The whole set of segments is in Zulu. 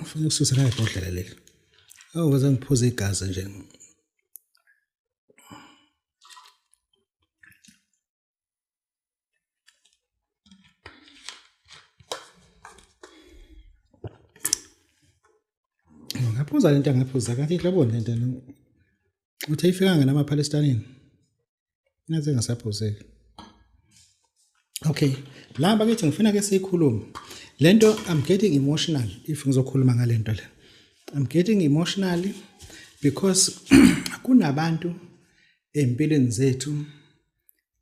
Ufuna ukususa la ibhodlela leli. Awuze ngiphuze igazi nje. Ngaphuza lento angaphuza kanti ihloboni lento uthi ayifikanga namaPalestinian. Ngaze ngasaphuzeki. Okay, la bakithi ngifuna ke siyikhulume. Lento I'm getting emotional if ngizokhuluma ngalento le. I'm getting emotional because kunabantu empilweni zethu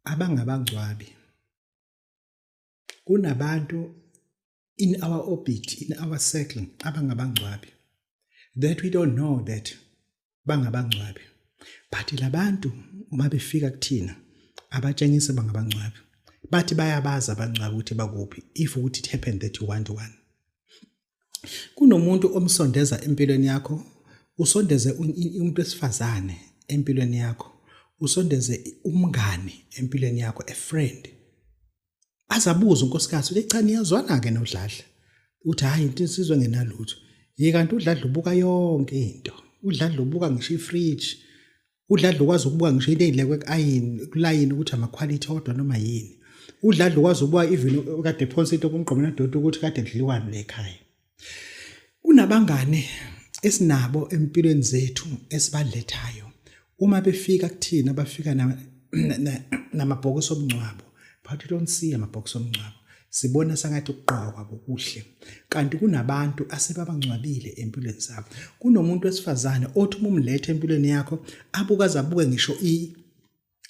abangabangcwabi. Kunabantu in our orbit, in our circle abangabangcwabi. That we don't know that bangabangcwabi. But labantu uma befika kuthina abatshengisa bangabangcwabi. Bathi bayabaza abangcwabi ukuthi bakuphi if ukuthi it happened that you want one. Kunomuntu omsondeza empilweni yakho, usondeze umuntu wesifazane empilweni yakho, usondeze umngane empilweni yakho, a friend. Azabuza unkosikazi uthi cha niyazwana ke noDladla. Uthi hayi into isizwe ngenalutho. Yikanti uDladla ubuka yonke into. uDladla ubuka ngisho ifridge. uDladla ukwazi ukubuka ngisho into ezilekwe ku-ayini, kulayini ukuthi ama-quality odwa noma yini. uDladla ukwazi ukubuka even kade phonsa into kumgqomeni dodo ukuthi kade kudliwani le ekhaya. Kunabangane esinabo empilweni zethu esibalethayo. Uma befika kuthina bafika namabhokisi omncwabo. But you don't see amabhokisi omncwabo. Sibona sangathi ukugqoka kwabo kuhle. Kanti kunabantu asebabangcwabile empilweni zabo. Kunomuntu wesifazane othi uma umlethe empilweni yakho abuka azabuke ngisho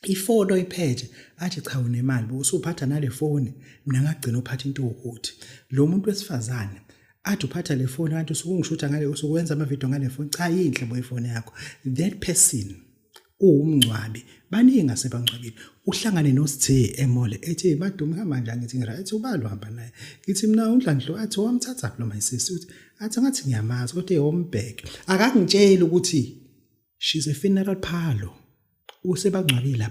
ifono iphethe athi cha unemali usuphatha nale foni mina ngagcina uphatha into ukuthi lo muntu wesifazane athi uphatha le foni kanti usukungishutha ngale usukwenza ama video ngale foni cha yinhle boyifoni yakho. That person uwumncwabi baningi asebangcwabile. Uhlangane noSithe emole ethi madumi hamba njani ngithi ngiright ubalo hamba naye ngithi mina uNdlandlo athi wamthatha lo mayisisi uthi athi ngathi ngiyamazi kodwa eyombheke akangitshela ukuthi she's a funeral parlor. Usebangcwabile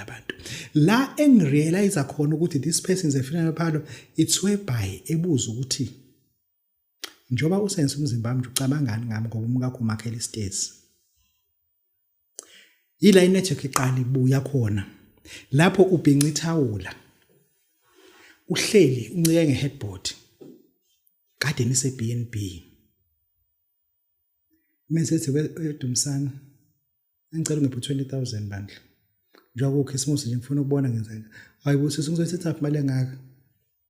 abantu. La engirealize khona ukuthi this person is a funeral parlor, it's whereby ebuza ukuthi njoba usenze umzimba wami ucabangani ngami ngoba umkakho umakhela istairs. Yila inetwork iqala ibuya khona. Lapho ubhinca ithawula. Uhleli uncike ngeheadboard. Kade nise BNB. Mesethi wedumsana. Ngicela ngiphu 20,000 bandla. Njengoba uKhisimusi nje ngifuna ukubona ngenzeka. Hayibo sisi ngizoyithatha imali engaka.